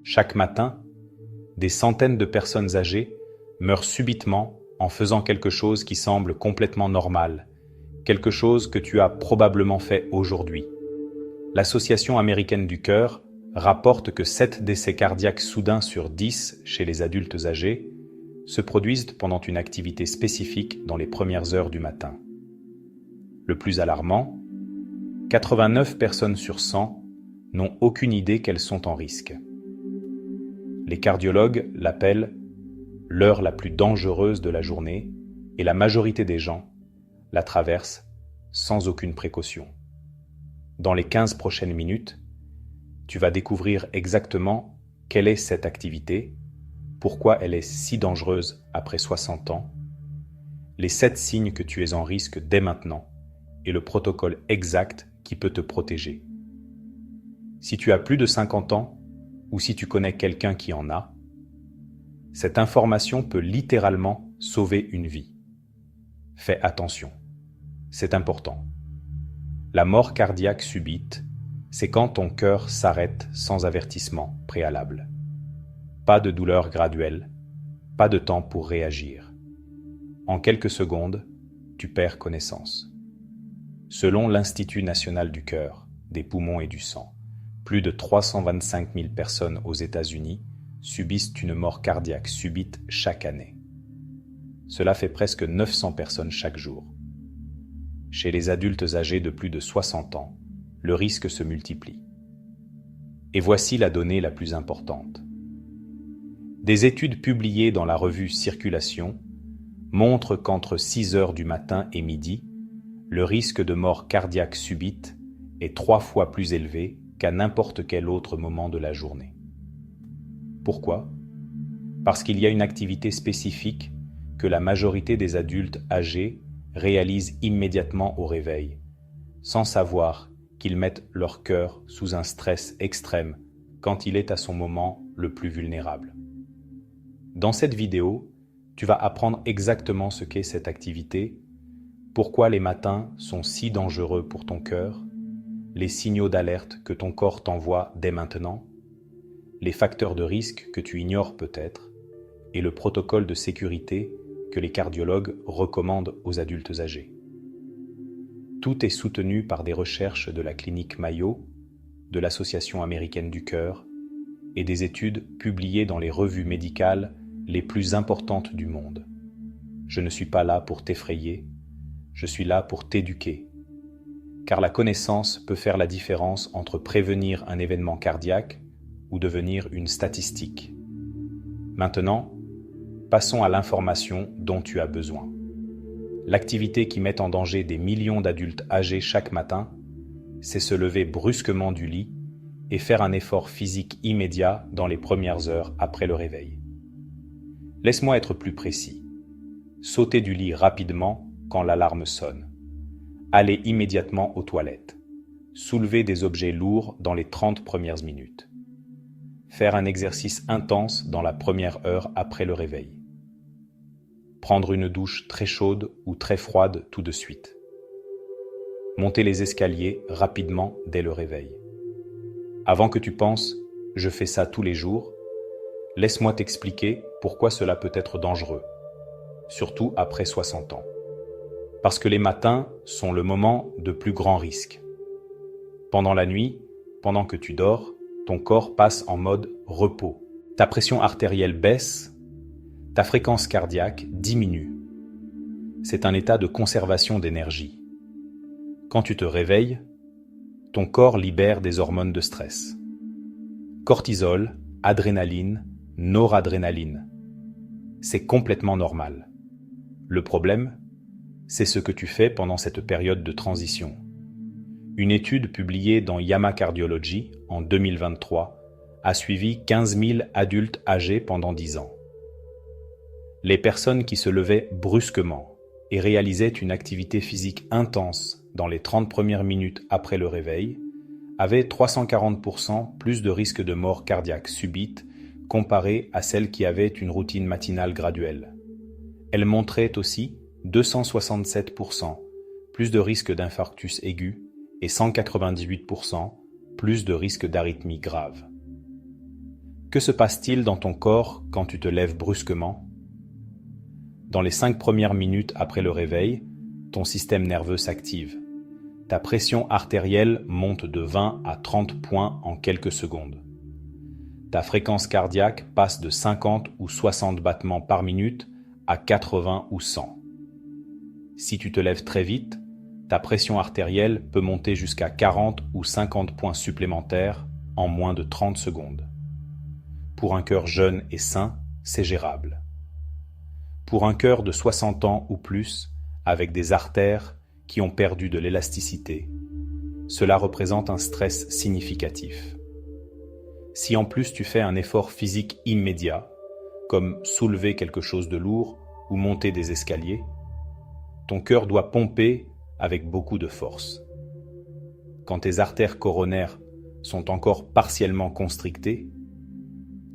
Chaque matin, des centaines de personnes âgées meurent subitement en faisant quelque chose qui semble complètement normal, quelque chose que tu as probablement fait aujourd'hui. L'Association américaine du cœur rapporte que 7 décès cardiaques soudains sur 10 chez les adultes âgés se produisent pendant une activité spécifique dans les premières heures du matin. Le plus alarmant, 89 personnes sur 100 n'ont aucune idée qu'elles sont en risque. Les cardiologues l'appellent l'heure la plus dangereuse de la journée et la majorité des gens la traversent sans aucune précaution. Dans les 15 prochaines minutes, tu vas découvrir exactement quelle est cette activité, pourquoi elle est si dangereuse après 60 ans, les 7 signes que tu es en risque dès maintenant et le protocole exact qui peut te protéger. Si tu as plus de 50 ans ou si tu connais quelqu'un qui en a, cette information peut littéralement sauver une vie. Fais attention, c'est important. La mort cardiaque subite, c'est quand ton cœur s'arrête sans avertissement préalable. Pas de douleur graduelle, pas de temps pour réagir. En quelques secondes, tu perds connaissance. Selon l'Institut national du cœur, des poumons et du sang, plus de 325 000 personnes aux États-Unis subissent une mort cardiaque subite chaque année. Cela fait presque 900 personnes chaque jour. Chez les adultes âgés de plus de 60 ans, le risque se multiplie. Et voici la donnée la plus importante. Des études publiées dans la revue Circulation montrent qu'entre 6 heures du matin et midi, le risque de mort cardiaque subite est 3 fois plus élevé qu'à n'importe quel autre moment de la journée. Pourquoi ? Parce qu'il y a une activité spécifique que la majorité des adultes âgés réalisent immédiatement au réveil, sans savoir qu'ils mettent leur cœur sous un stress extrême quand il est à son moment le plus vulnérable. Dans cette vidéo, tu vas apprendre exactement ce qu'est cette activité, pourquoi les matins sont si dangereux pour ton cœur, les signaux d'alerte que ton corps t'envoie dès maintenant, les facteurs de risque que tu ignores peut-être, et le protocole de sécurité que les cardiologues recommandent aux adultes âgés. Tout est soutenu par des recherches de la clinique Mayo, de l'Association américaine du cœur, et des études publiées dans les revues médicales les plus importantes du monde. Je ne suis pas là pour t'effrayer, je suis là pour t'éduquer. Car la connaissance peut faire la différence entre prévenir un événement cardiaque ou devenir une statistique. Maintenant, passons à l'information dont tu as besoin. L'activité qui met en danger des millions d'adultes âgés chaque matin, c'est se lever brusquement du lit et faire un effort physique immédiat dans les premières heures après le réveil. Laisse-moi être plus précis. Sauter du lit rapidement quand l'alarme sonne. Aller immédiatement aux toilettes. Soulever des objets lourds dans les 30 premières minutes. Faire un exercice intense dans la première heure après le réveil. Prendre une douche très chaude ou très froide tout de suite. Monter les escaliers rapidement dès le réveil. Avant que tu penses « je fais ça tous les jours », laisse-moi t'expliquer pourquoi cela peut être dangereux, surtout après 60 ans. Parce que les matins sont le moment de plus grand risque. Pendant la nuit, pendant que tu dors, ton corps passe en mode repos. Ta pression artérielle baisse, ta fréquence cardiaque diminue. C'est un état de conservation d'énergie. Quand tu te réveilles, ton corps libère des hormones de stress. Cortisol, adrénaline, noradrénaline. C'est complètement normal. Le problème, c'est ce que tu fais pendant cette période de transition. Une étude publiée dans JAMA Cardiology en 2023 a suivi 15 000 adultes âgés pendant 10 ans. Les personnes qui se levaient brusquement et réalisaient une activité physique intense dans les 30 premières minutes après le réveil avaient 340% plus de risque de mort cardiaque subite comparé à celles qui avaient une routine matinale graduelle. Elles montraient aussi 267% plus de risque d'infarctus aigu et 198% plus de risque d'arythmie grave. Que se passe-t-il dans ton corps quand tu te lèves brusquement? Dans les 5 premières minutes après le réveil, ton système nerveux s'active. Ta pression artérielle monte de 20 à 30 points en quelques secondes. Ta fréquence cardiaque passe de 50 ou 60 battements par minute à 80 ou 100. Si tu te lèves très vite, ta pression artérielle peut monter jusqu'à 40 ou 50 points supplémentaires en moins de 30 secondes. Pour un cœur jeune et sain, c'est gérable. Pour un cœur de 60 ans ou plus, avec des artères qui ont perdu de l'élasticité, cela représente un stress significatif. Si en plus tu fais un effort physique immédiat, comme soulever quelque chose de lourd ou monter des escaliers, ton cœur doit pomper avec beaucoup de force. Quand tes artères coronaires sont encore partiellement constrictées,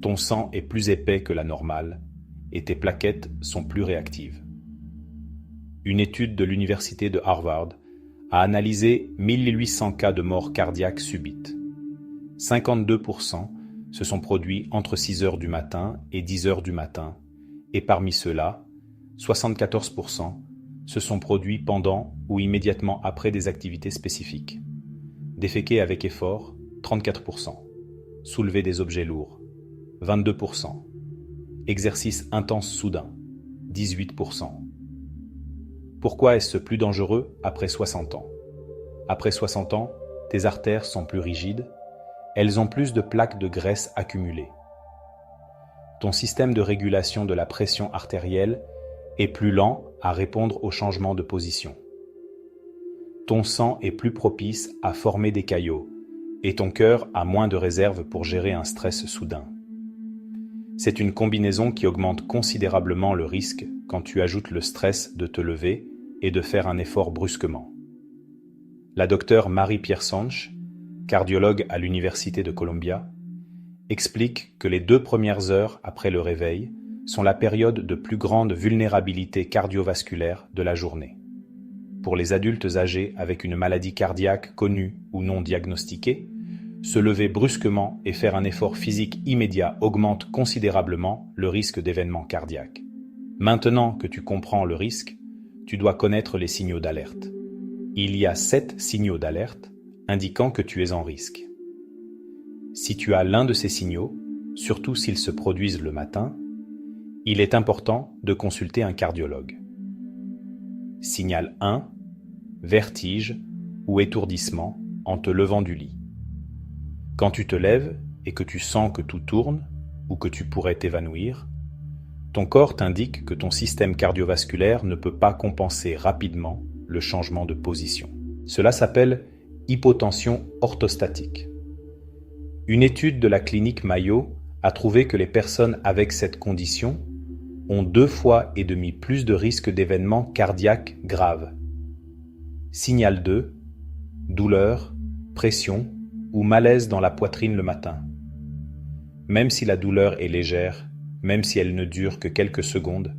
ton sang est plus épais que la normale et tes plaquettes sont plus réactives. Une étude de l'université de Harvard a analysé 1800 cas de mort cardiaque subite. 52% se sont produits entre 6 heures du matin et 10 heures du matin, et parmi ceux-là, 74% se sont produits pendant ou immédiatement après des activités spécifiques. Déféquer avec effort, 34%. Soulever des objets lourds, 22%. Exercice intense soudain, 18%. Pourquoi est-ce plus dangereux après 60 ans? Après 60 ans, tes artères sont plus rigides, elles ont plus de plaques de graisse accumulées. Ton système de régulation de la pression artérielle est plus lent à répondre aux changements de position. Ton sang est plus propice à former des caillots et ton cœur a moins de réserve pour gérer un stress soudain. C'est une combinaison qui augmente considérablement le risque quand tu ajoutes le stress de te lever et de faire un effort brusquement. La docteure Marie-Pierre Sanche, cardiologue à l'Université de Columbia, explique que les 2 premières heures après le réveil sont la période de plus grande vulnérabilité cardiovasculaire de la journée. Pour les adultes âgés avec une maladie cardiaque connue ou non diagnostiquée, se lever brusquement et faire un effort physique immédiat augmente considérablement le risque d'événements cardiaques. Maintenant que tu comprends le risque, tu dois connaître les signaux d'alerte. Il y a 7 signaux d'alerte indiquant que tu es en risque. Si tu as l'un de ces signaux, surtout s'ils se produisent le matin, il est important de consulter un cardiologue. Signal 1, vertige ou étourdissement en te levant du lit. Quand tu te lèves et que tu sens que tout tourne ou que tu pourrais t'évanouir, ton corps t'indique que ton système cardiovasculaire ne peut pas compenser rapidement le changement de position. Cela s'appelle hypotension orthostatique. Une étude de la clinique Mayo a trouvé que les personnes avec cette condition ont 2,5 fois plus de risque d'événements cardiaques graves. Signal 2, douleur, pression ou malaise dans la poitrine le matin. Même si la douleur est légère, même si elle ne dure que quelques secondes,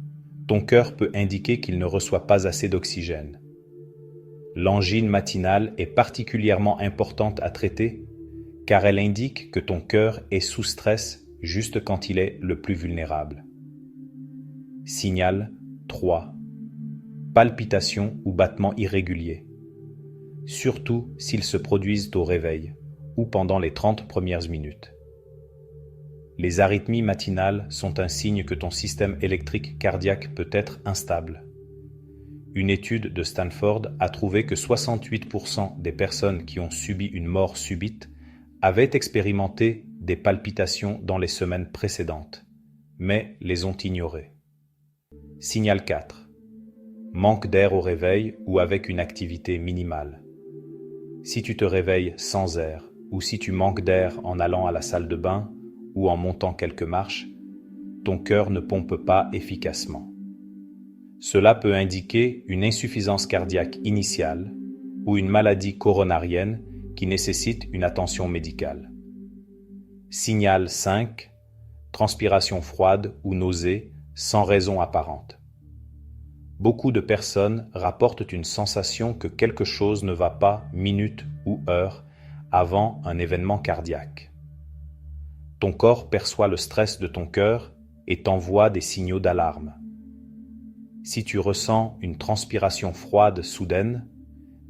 ton cœur peut indiquer qu'il ne reçoit pas assez d'oxygène. L'angine matinale est particulièrement importante à traiter car elle indique que ton cœur est sous stress juste quand il est le plus vulnérable. Signal 3. Palpitations ou battements irréguliers, surtout s'ils se produisent au réveil ou pendant les 30 premières minutes. Les arythmies matinales sont un signe que ton système électrique cardiaque peut être instable. Une étude de Stanford a trouvé que 68% des personnes qui ont subi une mort subite avaient expérimenté des palpitations dans les semaines précédentes, mais les ont ignorées. Signal 4. Manque d'air au réveil ou avec une activité minimale. Si tu te réveilles sans air ou si tu manques d'air en allant à la salle de bain ou en montant quelques marches, ton cœur ne pompe pas efficacement. Cela peut indiquer une insuffisance cardiaque initiale ou une maladie coronarienne qui nécessite une attention médicale. Signal 5. Transpiration froide ou nausée sans raison apparente. Beaucoup de personnes rapportent une sensation que quelque chose ne va pas minutes ou heures avant un événement cardiaque. Ton corps perçoit le stress de ton cœur et t'envoie des signaux d'alarme. Si tu ressens une transpiration froide soudaine,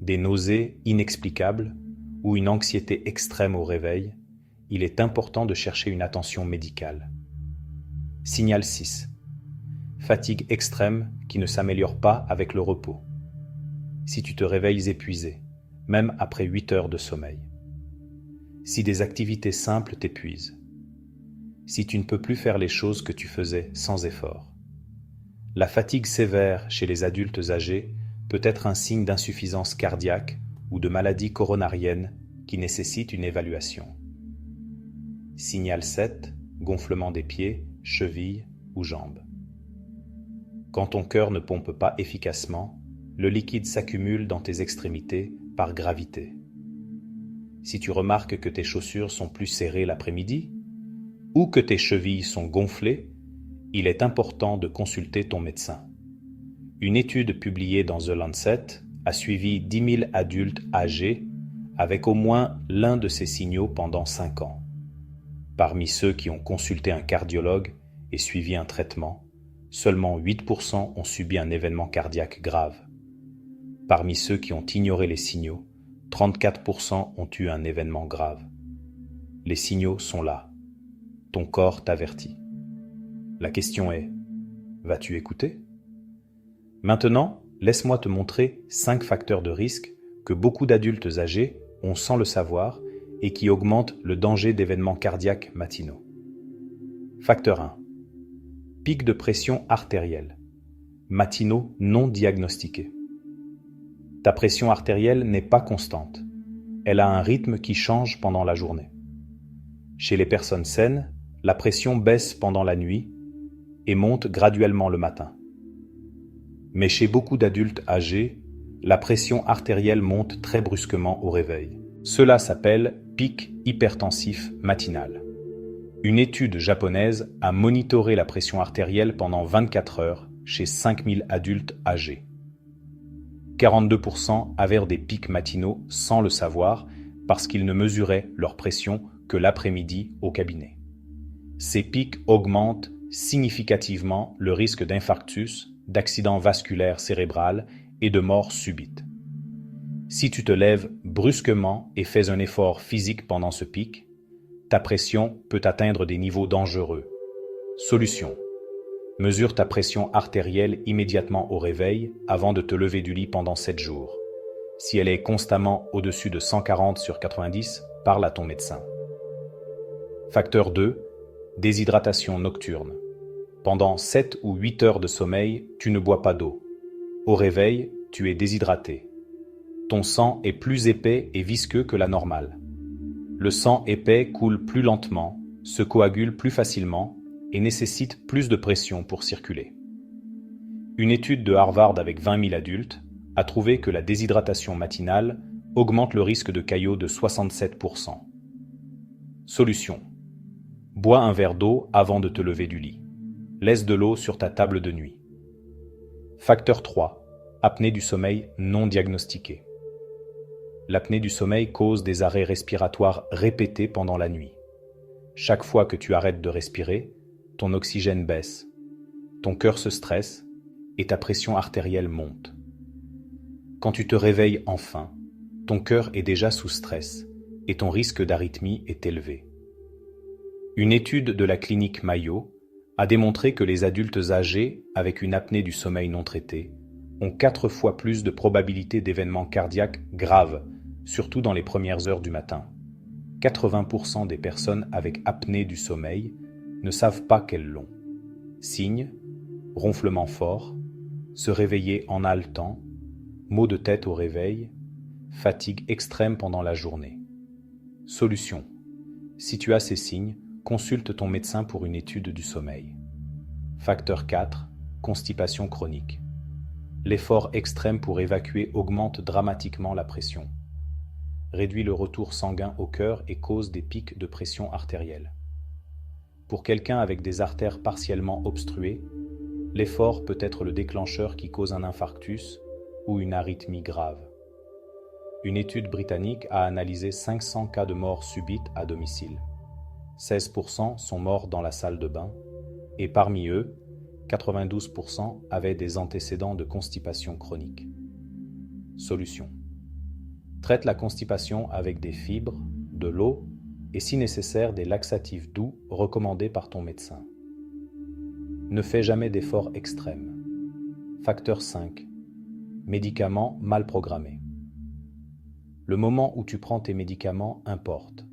des nausées inexplicables ou une anxiété extrême au réveil, il est important de chercher une attention médicale. Signal 6. Fatigue extrême qui ne s'améliore pas avec le repos. Si tu te réveilles épuisé, même après 8 heures de sommeil. Si des activités simples t'épuisent. Si tu ne peux plus faire les choses que tu faisais sans effort. La fatigue sévère chez les adultes âgés peut être un signe d'insuffisance cardiaque ou de maladie coronarienne qui nécessite une évaluation. Signal 7, gonflement des pieds, chevilles ou jambes. Quand ton cœur ne pompe pas efficacement, le liquide s'accumule dans tes extrémités par gravité. Si tu remarques que tes chaussures sont plus serrées l'après-midi ou que tes chevilles sont gonflées, il est important de consulter ton médecin. Une étude publiée dans The Lancet a suivi 10 000 adultes âgés avec au moins l'un de ces signaux pendant 5 ans. Parmi ceux qui ont consulté un cardiologue et suivi un traitement, seulement 8% ont subi un événement cardiaque grave. Parmi ceux qui ont ignoré les signaux, 34% ont eu un événement grave. Les signaux sont là. Ton corps t'avertit. La question est, vas-tu écouter? Maintenant, laisse-moi te montrer 5 facteurs de risque que beaucoup d'adultes âgés ont sans le savoir et qui augmentent le danger d'événements cardiaques matinaux. Facteur 1. Pic de pression artérielle. Matinaux non diagnostiqués. Ta pression artérielle n'est pas constante. Elle a un rythme qui change pendant la journée. Chez les personnes saines, la pression baisse pendant la nuit et monte graduellement le matin. Mais chez beaucoup d'adultes âgés, la pression artérielle monte très brusquement au réveil. Cela s'appelle pic hypertensif matinal. Une étude japonaise a monitoré la pression artérielle pendant 24 heures chez 5000 adultes âgés. 42% avaient des pics matinaux sans le savoir parce qu'ils ne mesuraient leur pression que l'après-midi au cabinet. Ces pics augmentent significativement le risque d'infarctus, d'accident vasculaire cérébral et de mort subite. Si tu te lèves brusquement et fais un effort physique pendant ce pic, ta pression peut atteindre des niveaux dangereux. Solution. Mesure ta pression artérielle immédiatement au réveil avant de te lever du lit pendant 7 jours. Si elle est constamment au-dessus de 140/90, parle à ton médecin. Facteur 2. Déshydratation nocturne. Pendant 7 ou 8 heures de sommeil, tu ne bois pas d'eau. Au réveil, tu es déshydraté. Ton sang est plus épais et visqueux que la normale. Le sang épais coule plus lentement, se coagule plus facilement et nécessite plus de pression pour circuler. Une étude de Harvard avec 20 000 adultes a trouvé que la déshydratation matinale augmente le risque de caillot de 67%. Solution. Bois un verre d'eau avant de te lever du lit. Laisse de l'eau sur ta table de nuit. Facteur 3. Apnée du sommeil non diagnostiquée. L'apnée du sommeil cause des arrêts respiratoires répétés pendant la nuit. Chaque fois que tu arrêtes de respirer, ton oxygène baisse, ton cœur se stresse et ta pression artérielle monte. Quand tu te réveilles enfin, ton cœur est déjà sous stress et ton risque d'arythmie est élevé. Une étude de la clinique Mayo a démontré que les adultes âgés avec une apnée du sommeil non traitée ont 4 fois plus de probabilité d'événements cardiaques graves, surtout dans les premières heures du matin. 80% des personnes avec apnée du sommeil ne savent pas qu'elles l'ont. Signes, ronflement fort, se réveiller en haletant, maux de tête au réveil, fatigue extrême pendant la journée. Solution. Si tu as ces signes, consulte ton médecin pour une étude du sommeil. Facteur 4. Constipation chronique. L'effort extrême pour évacuer augmente dramatiquement la pression. Réduit le retour sanguin au cœur et cause des pics de pression artérielle. Pour quelqu'un avec des artères partiellement obstruées, l'effort peut être le déclencheur qui cause un infarctus ou une arythmie grave. Une étude britannique a analysé 500 cas de mort subite à domicile. 16% sont morts dans la salle de bain, et parmi eux, 92% avaient des antécédents de constipation chronique. Solution. Traite la constipation avec des fibres, de l'eau et si nécessaire des laxatifs doux recommandés par ton médecin. Ne fais jamais d'efforts extrêmes. Facteur 5. Médicaments mal programmés. Le moment où tu prends tes médicaments importe.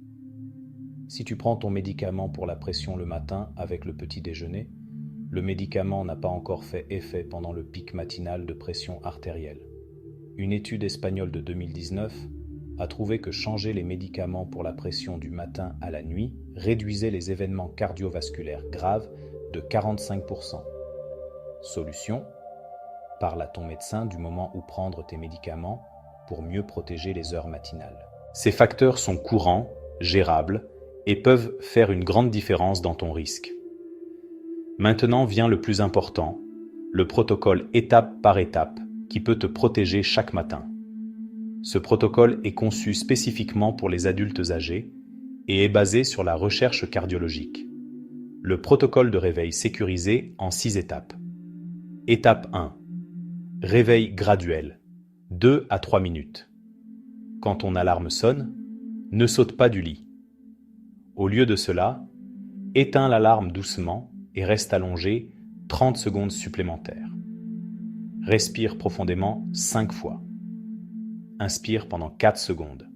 Si tu prends ton médicament pour la pression le matin avec le petit déjeuner, le médicament n'a pas encore fait effet pendant le pic matinal de pression artérielle. Une étude espagnole de 2019 a trouvé que changer les médicaments pour la pression du matin à la nuit réduisait les événements cardiovasculaires graves de 45%. Solution: parle à ton médecin du moment où prendre tes médicaments pour mieux protéger les heures matinales. Ces facteurs sont courants, gérables et peuvent faire une grande différence dans ton risque. Maintenant vient le plus important, le protocole étape par étape qui peut te protéger chaque matin. Ce protocole est conçu spécifiquement pour les adultes âgés et est basé sur la recherche cardiologique. Le protocole de réveil sécurisé en 6 étapes. Étape 1. Réveil graduel, 2 à 3 minutes. Quand ton alarme sonne, ne saute pas du lit. Au lieu de cela, éteins l'alarme doucement et reste allongé 30 secondes supplémentaires. Respire profondément 5 fois. Inspire pendant 4 secondes.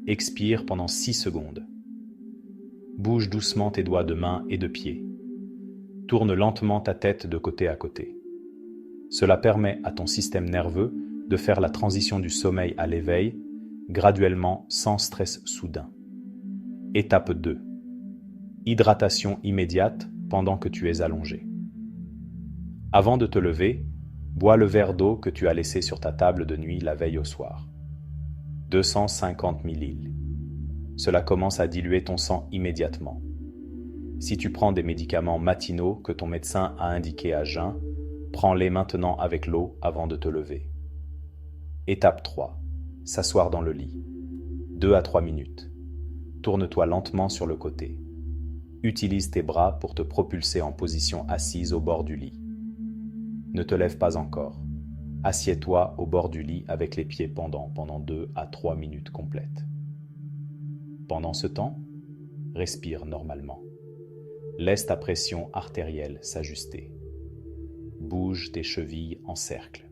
Expire pendant 6 secondes. Bouge doucement tes doigts de main et de pied. Tourne lentement ta tête de côté à côté. Cela permet à ton système nerveux de faire la transition du sommeil à l'éveil, graduellement sans stress soudain. Étape 2. Hydratation immédiate pendant que tu es allongé. Avant de te lever, bois le verre d'eau que tu as laissé sur ta table de nuit la veille au soir. 250 ml. Cela commence à diluer ton sang immédiatement. Si tu prends des médicaments matinaux que ton médecin a indiqués à jeun, prends-les maintenant avec l'eau avant de te lever. Étape 3. S'asseoir dans le lit. 2 à 3 minutes. Tourne-toi lentement sur le côté. Utilise tes bras pour te propulser en position assise au bord du lit. Ne te lève pas encore. Assieds-toi au bord du lit avec les pieds pendants pendant 2 à 3 minutes complètes. Pendant ce temps, respire normalement. Laisse ta pression artérielle s'ajuster. Bouge tes chevilles en cercle.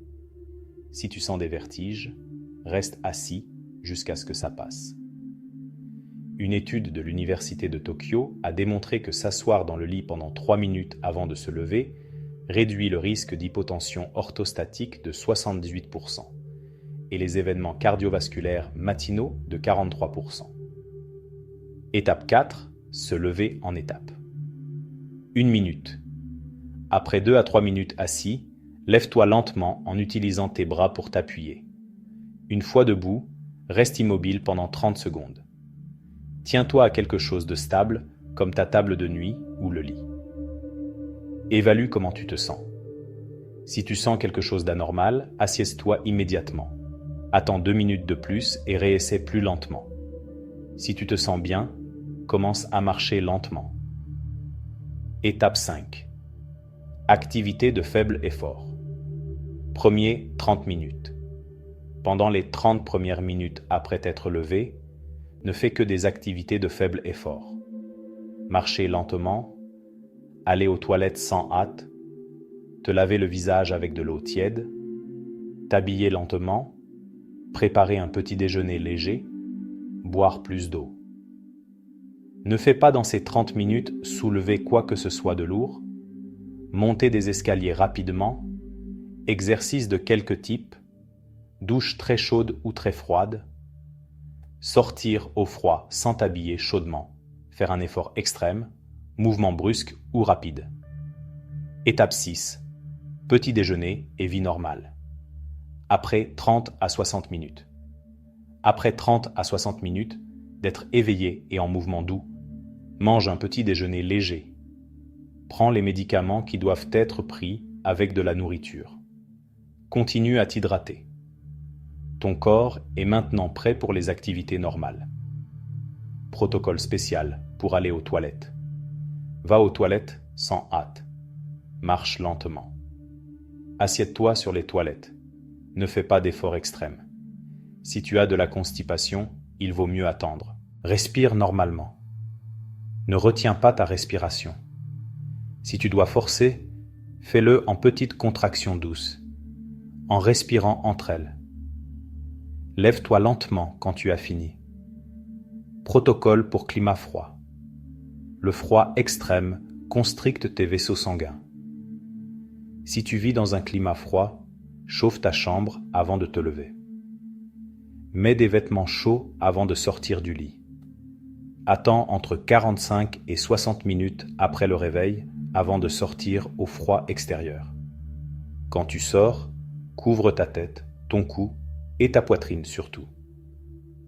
Si tu sens des vertiges, reste assis jusqu'à ce que ça passe. Une étude de l'Université de Tokyo a démontré que s'asseoir dans le lit pendant 3 minutes avant de se lever réduit le risque d'hypotension orthostatique de 78% et les événements cardiovasculaires matinaux de 43%. Étape 4. Se lever en étapes. 1 minute. Après 2 à 3 minutes assis, lève-toi lentement en utilisant tes bras pour t'appuyer. Une fois debout, reste immobile pendant 30 secondes. Tiens-toi à quelque chose de stable, comme ta table de nuit ou le lit. Évalue comment tu te sens. Si tu sens quelque chose d'anormal, assieds-toi immédiatement. Attends 2 minutes de plus et réessaie plus lentement. Si tu te sens bien, commence à marcher lentement. Étape 5. Activité de faible effort. Premier 30 minutes. Pendant les 30 premières minutes après t'être levé, ne fais que des activités de faible effort. Marcher lentement, aller aux toilettes sans hâte, te laver le visage avec de l'eau tiède, t'habiller lentement, préparer un petit déjeuner léger, boire plus d'eau. Ne fais pas dans ces 30 minutes soulever quoi que ce soit de lourd, monter des escaliers rapidement, exercice de quelque type, douche très chaude ou très froide, sortir au froid sans t'habiller chaudement, faire un effort extrême, mouvement brusque ou rapide. Étape 6. Petit déjeuner et vie normale. Après 30 à 60 minutes. Après 30 à 60 minutes, d'être éveillé et en mouvement doux, mange un petit déjeuner léger. Prends les médicaments qui doivent être pris avec de la nourriture. Continue à t'hydrater. Ton corps est maintenant prêt pour les activités normales. Protocole spécial pour aller aux toilettes. Va aux toilettes sans hâte. Marche lentement. Assieds-toi sur les toilettes. Ne fais pas d'efforts extrêmes. Si tu as de la constipation, il vaut mieux attendre. Respire normalement. Ne retiens pas ta respiration. Si tu dois forcer, fais-le en petites contractions douces, en respirant entre elles. Lève-toi lentement quand tu as fini. Protocole pour climat froid. Le froid extrême constricte tes vaisseaux sanguins. Si tu vis dans un climat froid, chauffe ta chambre avant de te lever. Mets des vêtements chauds avant de sortir du lit. Attends entre 45 et 60 minutes après le réveil avant de sortir au froid extérieur. Quand tu sors, couvre ta tête, ton cou et ta poitrine surtout.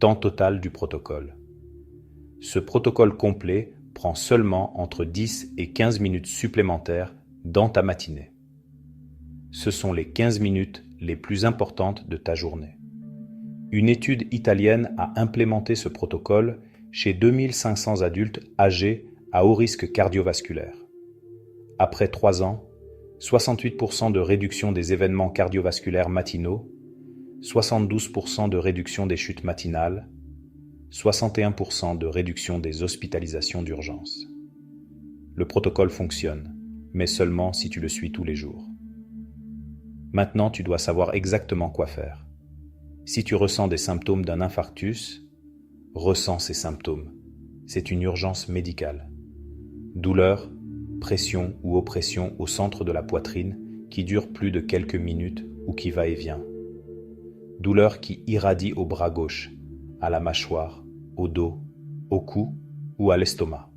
Temps total du protocole. Ce protocole complet prend seulement entre 10 et 15 minutes supplémentaires dans ta matinée. Ce sont les 15 minutes les plus importantes de ta journée. Une étude italienne a implémenté ce protocole chez 2500 adultes âgés à haut risque cardiovasculaire. Après 3 ans, 68% de réduction des événements cardiovasculaires matinaux, 72% de réduction des chutes matinales, 61% de réduction des hospitalisations d'urgence. Le protocole fonctionne, mais seulement si tu le suis tous les jours. Maintenant, tu dois savoir exactement quoi faire. Si tu ressens des symptômes d'un infarctus, ressens ces symptômes. C'est une urgence médicale. Douleur, pression ou oppression au centre de la poitrine qui dure plus de quelques minutes ou qui va et vient. Douleur qui irradie au bras gauche, à la mâchoire, au dos, au cou ou à l'estomac.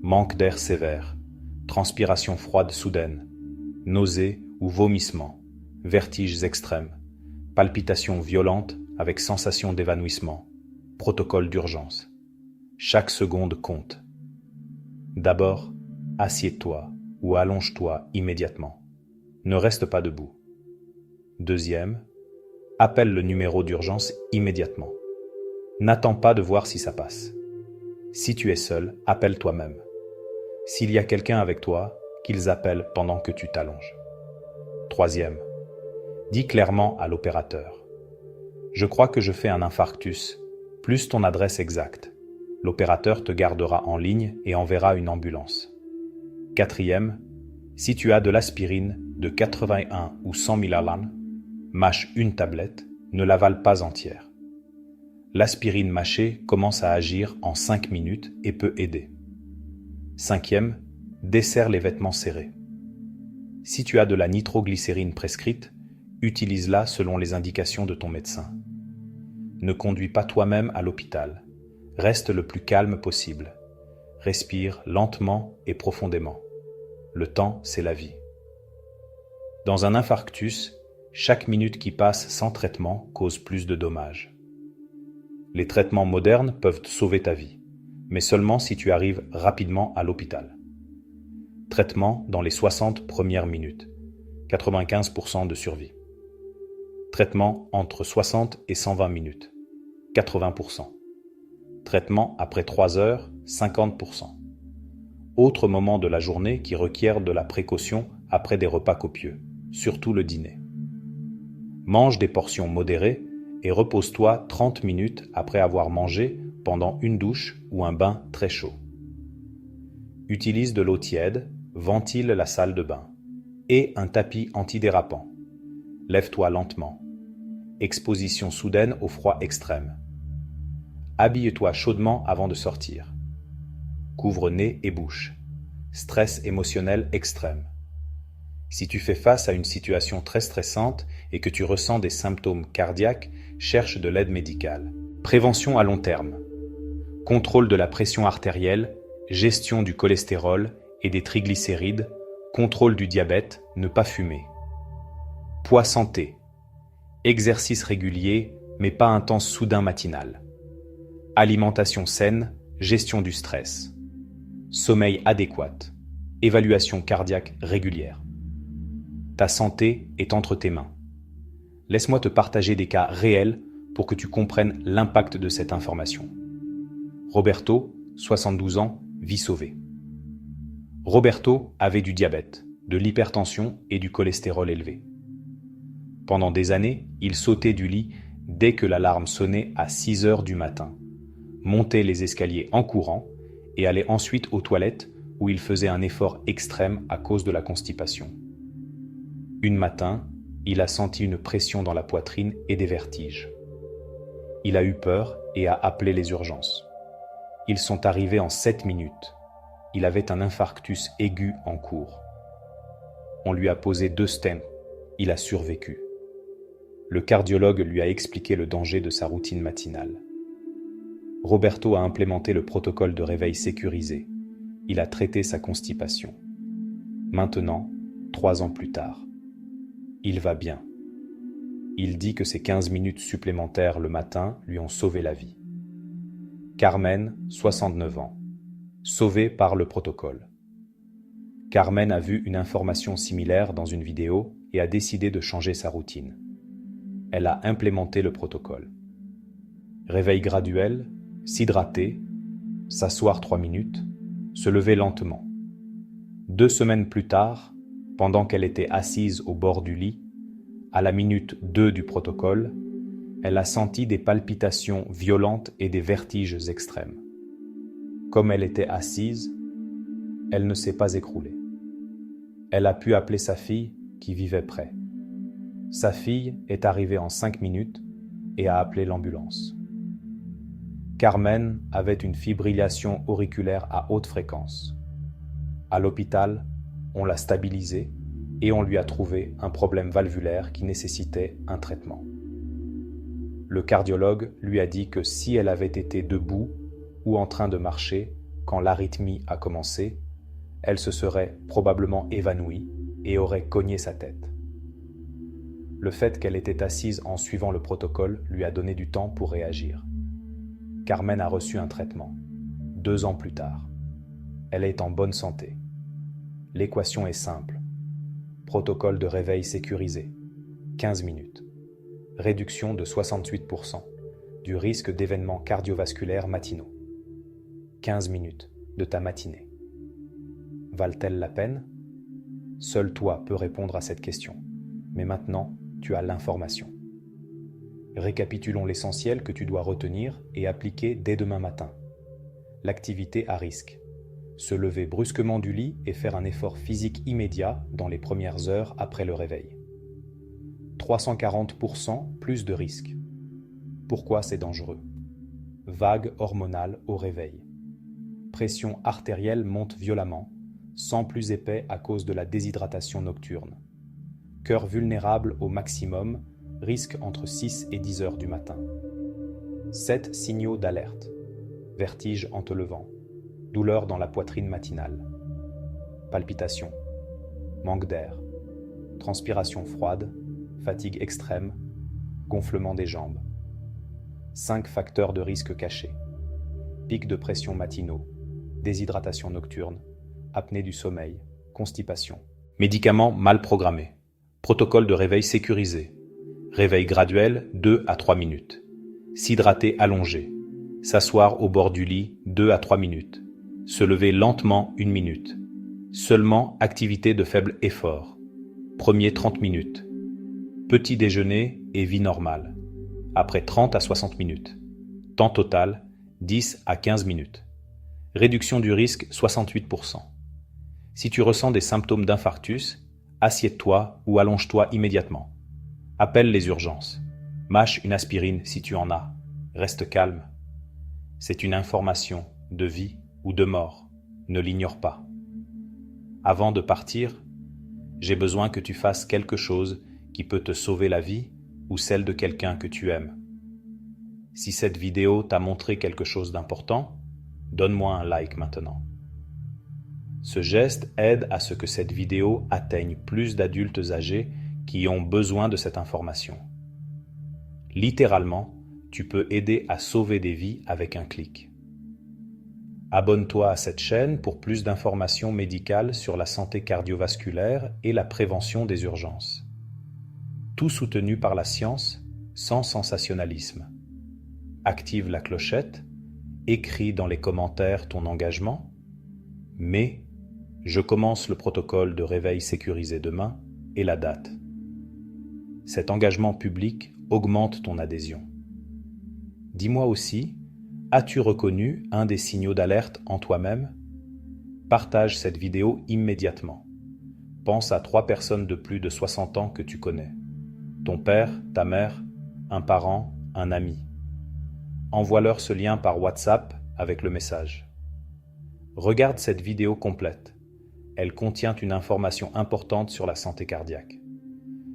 Manque d'air sévère, transpiration froide soudaine, nausées ou vomissements, vertiges extrêmes, palpitations violentes avec sensation d'évanouissement, protocole d'urgence. Chaque seconde compte. D'abord, assieds-toi ou allonge-toi immédiatement. Ne reste pas debout. Deuxième, appelle le numéro d'urgence immédiatement. N'attends pas de voir si ça passe. Si tu es seul, appelle toi-même. S'il y a quelqu'un avec toi, qu'ils appellent pendant que tu t'allonges. Troisième, dis clairement à l'opérateur. Je crois que je fais un infarctus, plus ton adresse exacte. L'opérateur te gardera en ligne et enverra une ambulance. Quatrième, si tu as de l'aspirine de 81 ou 100 mg, mâche une tablette, ne l'avale pas entière. L'aspirine mâchée commence à agir en 5 minutes et peut aider. Cinquième, desserre les vêtements serrés. Si tu as de la nitroglycérine prescrite, utilise-la selon les indications de ton médecin. Ne conduis pas toi-même à l'hôpital. Reste le plus calme possible. Respire lentement et profondément. Le temps, c'est la vie. Dans un infarctus, chaque minute qui passe sans traitement cause plus de dommages. Les traitements modernes peuvent sauver ta vie, mais seulement si tu arrives rapidement à l'hôpital. Traitement dans les 60 premières minutes, 95% de survie. Traitement entre 60 et 120 minutes, 80%. Traitement après 3 heures, 50%. Autre moment de la journée qui requiert de la précaution après des repas copieux, surtout le dîner. Mange des portions modérées et repose-toi 30 minutes après avoir mangé pendant une douche ou un bain très chaud. Utilise de l'eau tiède, ventile la salle de bain et un tapis antidérapant. Lève-toi lentement. Exposition soudaine au froid extrême. Habille-toi chaudement avant de sortir. Couvre nez et bouche. Stress émotionnel extrême. Si tu fais face à une situation très stressante et que tu ressens des symptômes cardiaques, cherche de l'aide médicale. Prévention à long terme. Contrôle de la pression artérielle, gestion du cholestérol et des triglycérides, contrôle du diabète, ne pas fumer. Poids santé. Exercice régulier, mais pas intense soudain matinal. Alimentation saine, gestion du stress. Sommeil adéquat. Évaluation cardiaque régulière. Ta santé est entre tes mains. Laisse-moi te partager des cas réels pour que tu comprennes l'impact de cette information. Roberto, 72 ans, vie sauvée. Roberto avait du diabète, de l'hypertension et du cholestérol élevé. Pendant des années, il sautait du lit dès que l'alarme sonnait à 6 heures du matin, montait les escaliers en courant et allait ensuite aux toilettes où il faisait un effort extrême à cause de la constipation. Un matin, il a senti une pression dans la poitrine et des vertiges. Il a eu peur et a appelé les urgences. Ils sont arrivés en 7 minutes. Il avait un infarctus aigu en cours. On lui a posé 2 stents. Il a survécu. Le cardiologue lui a expliqué le danger de sa routine matinale. Roberto a implémenté le protocole de réveil sécurisé. Il a traité sa constipation. Maintenant, 3 ans plus tard, il va bien. Il dit que ces 15 minutes supplémentaires le matin lui ont sauvé la vie. Carmen, 69 ans, sauvée par le protocole. Carmen a vu une information similaire dans une vidéo et a décidé de changer sa routine. Elle a implémenté le protocole. Réveil graduel, s'hydrater, s'asseoir 3 minutes, se lever lentement. 2 semaines plus tard, pendant qu'elle était assise au bord du lit, à la minute 2 du protocole, elle a senti des palpitations violentes et des vertiges extrêmes. Comme elle était assise, elle ne s'est pas écroulée. Elle a pu appeler sa fille qui vivait près. Sa fille est arrivée en 5 minutes et a appelé l'ambulance. Carmen avait une fibrillation auriculaire à haute fréquence. À l'hôpital, on l'a stabilisée et on lui a trouvé un problème valvulaire qui nécessitait un traitement. Le cardiologue lui a dit que si elle avait été debout ou en train de marcher quand l'arythmie a commencé, elle se serait probablement évanouie et aurait cogné sa tête. Le fait qu'elle était assise en suivant le protocole lui a donné du temps pour réagir. Carmen a reçu un traitement, 2 ans plus tard. Elle est en bonne santé. L'équation est simple. Protocole de réveil sécurisé, 15 minutes. Réduction de 68% du risque d'événements cardiovasculaires matinaux. 15 minutes de ta matinée. Valent-elles la peine? Seul toi peux répondre à cette question. Mais maintenant, tu as l'information. Récapitulons l'essentiel que tu dois retenir et appliquer dès demain matin. L'activité à risque. Se lever brusquement du lit et faire un effort physique immédiat dans les premières heures après le réveil. 340% plus de risque. Pourquoi c'est dangereux? Vague hormonale au réveil. Pression artérielle monte violemment, sang plus épais à cause de la déshydratation nocturne. Cœur vulnérable au maximum, risque entre 6 et 10 heures du matin. 7 signaux d'alerte. Vertige en te levant. Douleur dans la poitrine matinale. Palpitations. Manque d'air. Transpiration froide. Fatigue extrême. Gonflement des jambes. 5 facteurs de risque cachés. Pic de pression matinaux. Déshydratation nocturne. Apnée du sommeil. Constipation. Médicaments mal programmés. Protocole de réveil sécurisé. Réveil graduel 2 à 3 minutes. S'hydrater allongé. S'asseoir au bord du lit 2 à 3 minutes. Se lever lentement 1 minute. Seulement activité de faible effort. Premier 30 minutes. Petit déjeuner et vie normale. Après 30 à 60 minutes. Temps total 10 à 15 minutes. Réduction du risque 68%. Si tu ressens des symptômes d'infarctus, assieds-toi ou allonge-toi immédiatement. Appelle les urgences. Mâche une aspirine si tu en as. Reste calme. C'est une information de vie ou de mort. Ne l'ignore pas. Avant de partir, j'ai besoin que tu fasses quelque chose qui peut te sauver la vie ou celle de quelqu'un que tu aimes. Si cette vidéo t'a montré quelque chose d'important, donne-moi un like maintenant. Ce geste aide à ce que cette vidéo atteigne plus d'adultes âgés qui ont besoin de cette information. Littéralement, tu peux aider à sauver des vies avec un clic. Abonne-toi à cette chaîne pour plus d'informations médicales sur la santé cardiovasculaire et la prévention des urgences. Tout soutenu par la science, sans sensationnalisme. Active la clochette Écris dans les commentaires ton engagement, mais je commence le protocole de réveil sécurisé demain et la date. Cet engagement public augmente ton adhésion. Dis-moi aussi, as-tu reconnu un des signaux d'alerte en toi-même? Partage cette vidéo immédiatement. Pense à 3 personnes de plus de 60 ans que tu connais. Ton père, ta mère, un parent, un ami. Envoie-leur ce lien par WhatsApp avec le message. Regarde cette vidéo complète. Elle contient une information importante sur la santé cardiaque.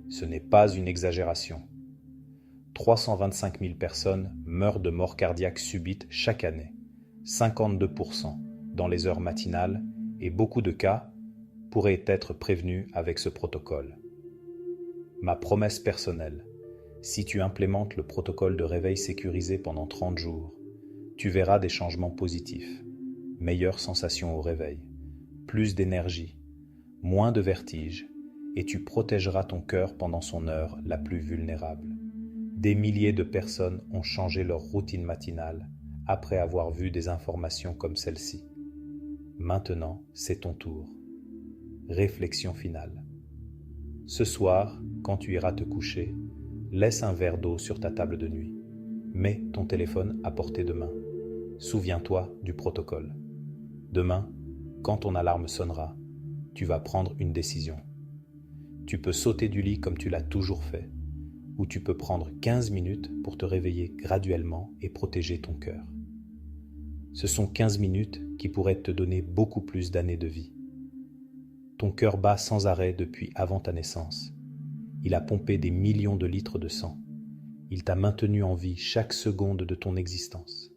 Ce n'est pas une exagération. 325 000 personnes meurent de mort cardiaque subite chaque année, 52% dans les heures matinales, et beaucoup de cas pourraient être prévenus avec ce protocole. Ma promesse personnelle, si tu implémentes le protocole de réveil sécurisé pendant 30 jours, tu verras des changements positifs. Meilleure sensation au réveil, plus d'énergie, moins de vertige, et tu protégeras ton cœur pendant son heure la plus vulnérable. Des milliers de personnes ont changé leur routine matinale après avoir vu des informations comme celle-ci. Maintenant, c'est ton tour. Réflexion finale. Ce soir, quand tu iras te coucher, laisse un verre d'eau sur ta table de nuit. Mets ton téléphone à portée de main. Souviens-toi du protocole. Demain, quand ton alarme sonnera, tu vas prendre une décision. Tu peux sauter du lit comme tu l'as toujours fait, ou tu peux prendre 15 minutes pour te réveiller graduellement et protéger ton cœur. Ce sont 15 minutes qui pourraient te donner beaucoup plus d'années de vie. Ton cœur bat sans arrêt depuis avant ta naissance. Il a pompé des millions de litres de sang. Il t'a maintenu en vie chaque seconde de ton existence.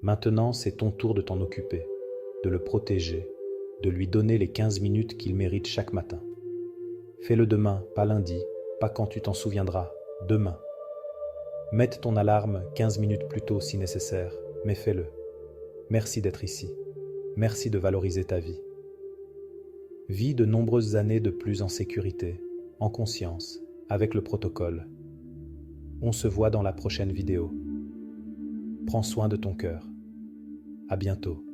Maintenant, c'est ton tour de t'en occuper, de le protéger, de lui donner les 15 minutes qu'il mérite chaque matin. Fais-le demain, pas lundi, pas quand tu t'en souviendras, demain. Mette ton alarme 15 minutes plus tôt si nécessaire, mais fais-le. Merci d'être ici. Merci de valoriser ta vie. Vis de nombreuses années de plus en sécurité, en conscience, avec le protocole. On se voit dans la prochaine vidéo. Prends soin de ton cœur. À bientôt.